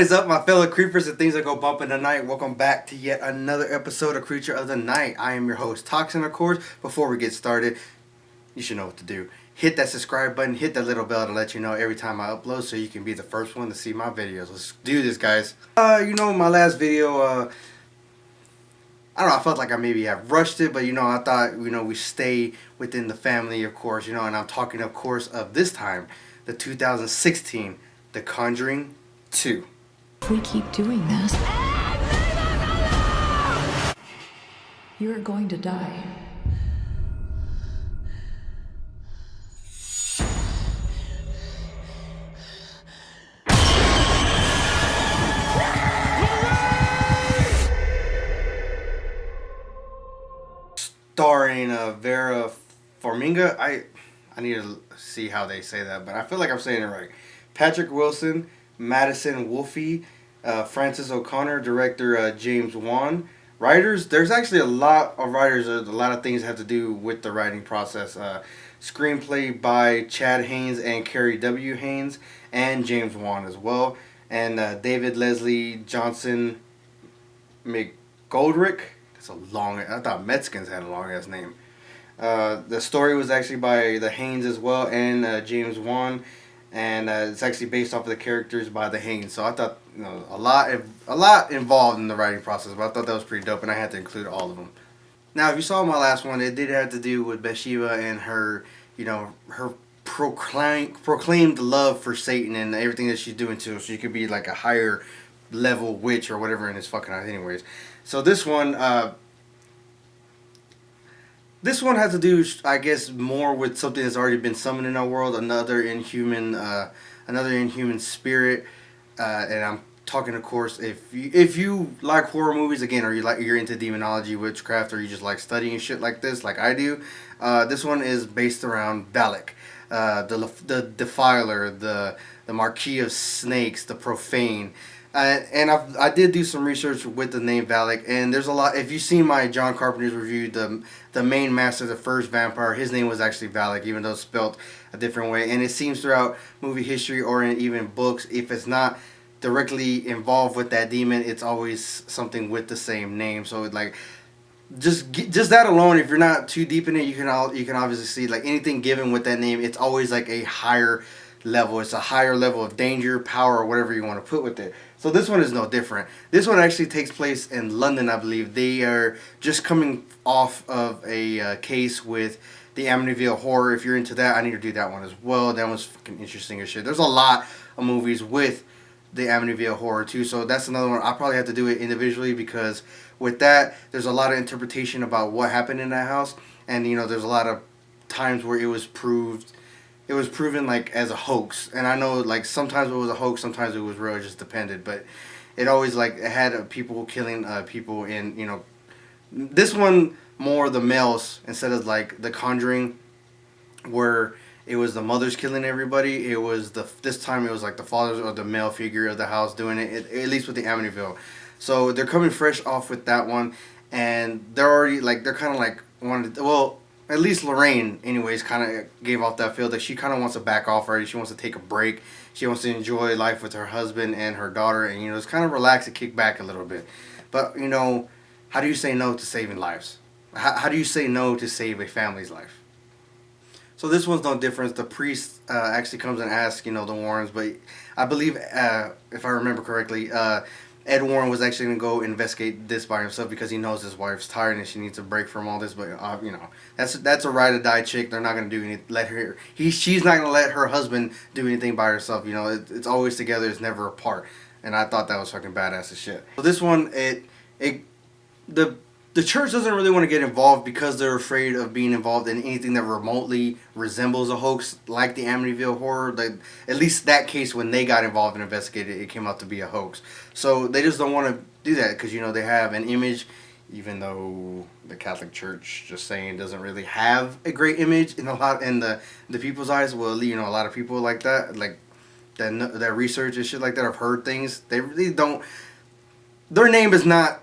What is up, my fellow creepers and things that go bump in the night? Welcome back to yet another episode of Creature of the Night. I am your host, Toxin, of course. Before we get started, you should know what to do. Hit that subscribe button, hit that little bell to let you know every time I upload so you can be the first one to see my videos. Let's do this, guys. My last video, I don't know, I felt like I maybe have rushed it, but I thought, we stay within the family, of course, and I'm talking, of course, of this time, the 2016, The Conjuring 2. If we keep doing this, you're going to die. Starring Vera Farmiga. I need to see how they say that, but I feel like I'm saying it right. Patrick Wilson, Madison Wolfe, Francis O'Connor, director James Wan. Writers, there's actually a lot of writers, a lot of things have to do with the writing process. Screenplay by Chad Haynes and Carrie W. Haynes, and James Wan as well. And David Leslie Johnson McGoldrick. That's a long, I thought Mexicans had a long ass name. The story was actually by the Haynes as well, and James Wan. And it's actually based off of the characters by the Haynes. So I thought, a lot involved in the writing process, but I thought that was pretty dope, and I had to include all of them. Now, if you saw my last one, it did have to do with Bathsheba and her, her proclaimed love for Satan and everything that she's doing to, so she could be like a higher level witch or whatever in his fucking eyes. Anyways, so this one has to do, I guess, more with something that's already been summoned in our world, another inhuman spirit, and I'm talking, of course, if you like horror movies, again, or you're into demonology, witchcraft, or you just like studying shit like this, like I do. This one is based around Valak, the Defiler, the Marquis of Snakes, the Profane. And I did do some research with the name Valak, and there's a lot. If you've seen my John Carpenter's review, the main master, the first vampire, his name was actually Valak, even though it's spelled a different way. And it seems throughout movie history or in even books, if it's not directly involved with that demon, it's always something with the same name. So like, just that alone, if you're not too deep in it, you can obviously see like anything given with that name, it's always like a higher level. It's a higher level of danger, power, or whatever you want to put with it. So this one is no different. This one actually takes place in London, I believe. They are just coming off of a case with the Amityville Horror. If you're into that, I need to do that one as well. That one's fucking interesting as shit. There's a lot of movies with the Amityville Horror too, so that's another one. I'll probably have to do it individually, because with that, there's a lot of interpretation about what happened in that house, and there's a lot of times where it was proven like as a hoax. And I know like sometimes it was a hoax, sometimes it was real, it just depended, but it always like it had people killing people in, this one more the males instead of like the Conjuring where it was the mothers killing everybody. It was this time it was like the fathers or the male figure of the house doing it, at least with the Amityville. So they're coming fresh off with that one, and they're already like, they're kind of like at least Lorraine, anyways, kind of gave off that feel that she kind of wants to back off already. She wants to take a break. She wants to enjoy life with her husband and her daughter, and just kind of relax and kick back a little bit. But how do you say no to saving lives? How do you say no to save a family's life? So this one's no different. The priest actually comes and asks, the Warrens, but I believe, if I remember correctly, Ed Warren was actually going to go investigate this by himself because he knows his wife's tired and she needs a break from all this. But that's a ride or die chick. They're not going to do anything. She's not going to let her husband do anything by herself. It's always together. It's never apart. And I thought that was fucking badass as shit. So this one, the church doesn't really want to get involved because they're afraid of being involved in anything that remotely resembles a hoax, like the Amityville Horror. At least that case, when they got involved and investigated, it came out to be a hoax. So they just don't want to do that because they have an image, even though the Catholic Church, just saying, doesn't really have a great image in the people's eyes. Well, a lot of people like that, like that research and shit like that, have heard things. They really don't. Their name is not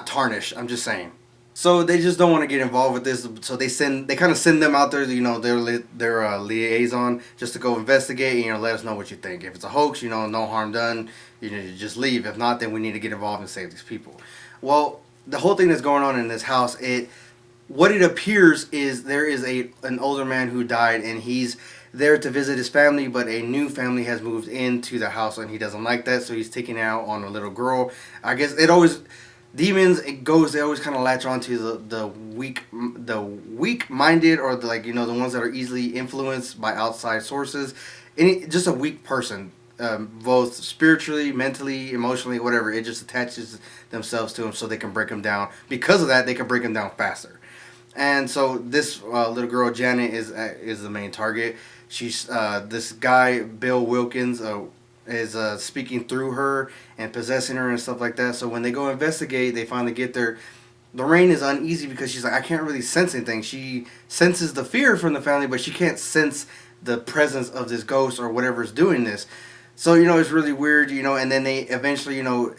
tarnished. I'm just saying. So they just don't want to get involved with this. So they kind of send them out there, their liaison, just to go investigate and let us know what you think. If it's a hoax, no harm done. You just leave. If not, then we need to get involved and save these people. Well, the whole thing that's going on in this house, what it appears is there is an older man who died, and he's there to visit his family, but a new family has moved into the house, and he doesn't like that, so he's taking it out on a little girl. I guess demons, they always kind of latch onto the weak minded, or the ones that are easily influenced by outside sources. Just a weak person, both spiritually, mentally, emotionally, whatever. It just attaches themselves to them so they can break them down. Because of that, they can break them down faster. And so this little girl Janet is the main target. She's this guy Bill Wilkins is speaking through her and possessing her and stuff like that. So when they go investigate, they finally get there. Lorraine is uneasy because she's like, I can't really sense anything. She senses the fear from the family, but she can't sense the presence of this ghost or whatever's doing this. So, it's really weird, and then they eventually,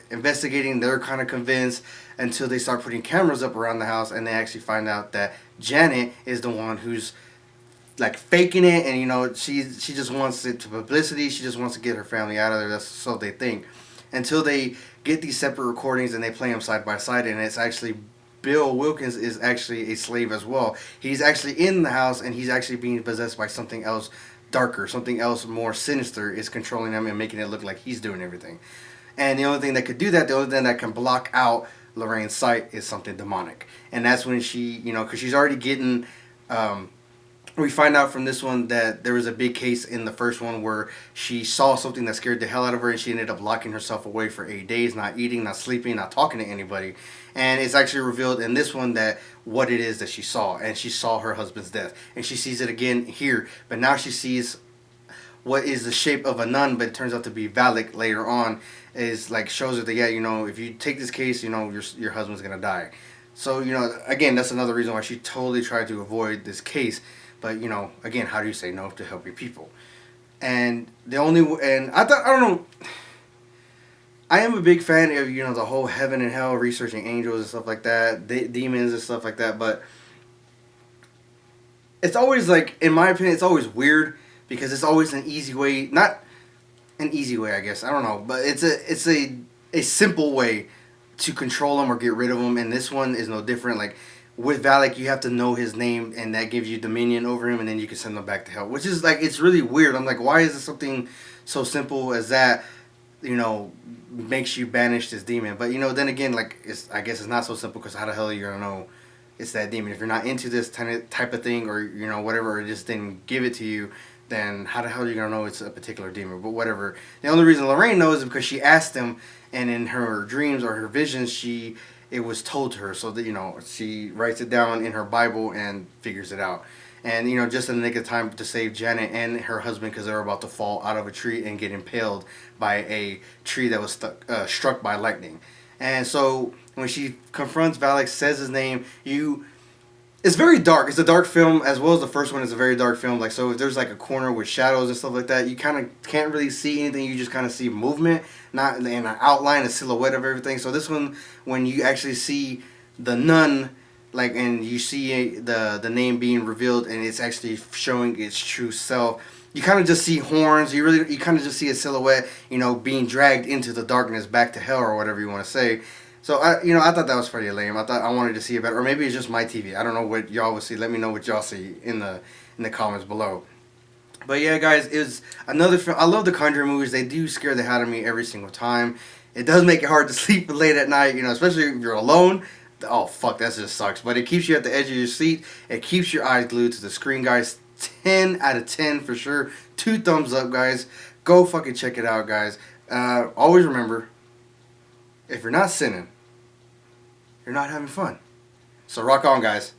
investigating, they're kind of convinced until they start putting cameras up around the house, and they actually find out that Janet is the one who's like faking it, and she just wants it to publicity. She just wants to get her family out of there. That's so they think. Until they get these separate recordings and they play them side by side, and it's actually Bill Wilkins is actually a slave as well. He's actually in the house, and he's actually being possessed by something else darker, something else more sinister is controlling him and making it look like he's doing everything. And the only thing that could do that, the only thing that can block out Lorraine's sight is something demonic. And that's when she, because she's already getting we find out from this one that there was a big case in the first one where she saw something that scared the hell out of her, and she ended up locking herself away for 8 days, not eating, not sleeping, not talking to anybody. And it's actually revealed in this one that what it is that she saw, and she saw her husband's death, and she sees it again here, but now she sees what is the shape of a nun, but it turns out to be Valak later on. Is like shows her that if you take this case, your husband's gonna die. So again, that's another reason why she totally tried to avoid this case. But again, how do you say no to help your people? And I don't know. I am a big fan of the whole heaven and hell, researching angels and stuff like that, demons and stuff like that. But it's always in my opinion, it's always weird because it's always an easy way, not an easy way, I guess. I don't know, but it's a simple way to control them or get rid of them. And this one is no different. With Valak, you have to know his name, and that gives you dominion over him, and then you can send him back to hell. Which is, it's really weird. I'm like, why is it something so simple as that, makes you banish this demon? But, then again, I guess it's not so simple, because how the hell are you going to know it's that demon? If you're not into this type of thing, or, whatever, or it just didn't give it to you, then how the hell are you going to know it's a particular demon? But whatever. The only reason Lorraine knows is because she asked him, and in her dreams or her visions, it was told to her, so that she writes it down in her Bible and figures it out. And just in the nick of time to save Janet and her husband, because they're about to fall out of a tree and get impaled by a tree that was struck by lightning. And so when she confronts Valak, says his name, it's very dark. It's a dark film, as well as the first one is a very dark film. So if there's a corner with shadows and stuff like that, you kind of can't really see anything. You just kind of see movement, not in an outline, a silhouette of everything. So this one, when you actually see the nun, and you see the name being revealed, and it's actually showing its true self, you kind of just see horns. You kind of just see a silhouette, being dragged into the darkness back to hell, or whatever you want to say. So I thought that was pretty lame. I wanted to see it better, or maybe it's just my TV. I don't know what y'all would see. Let me know what y'all see in the comments below. But yeah, guys, it was another film. I love the Conjuring movies. They do scare the hell out of me every single time. It does make it hard to sleep late at night, especially if you're alone. Oh fuck, that just sucks. But it keeps you at the edge of your seat. It keeps your eyes glued to the screen, guys. 10 out of 10 for sure. 2 thumbs up, guys. Go fucking check it out, guys. Always remember, if you're not sinning, you're not having fun. So rock on, guys.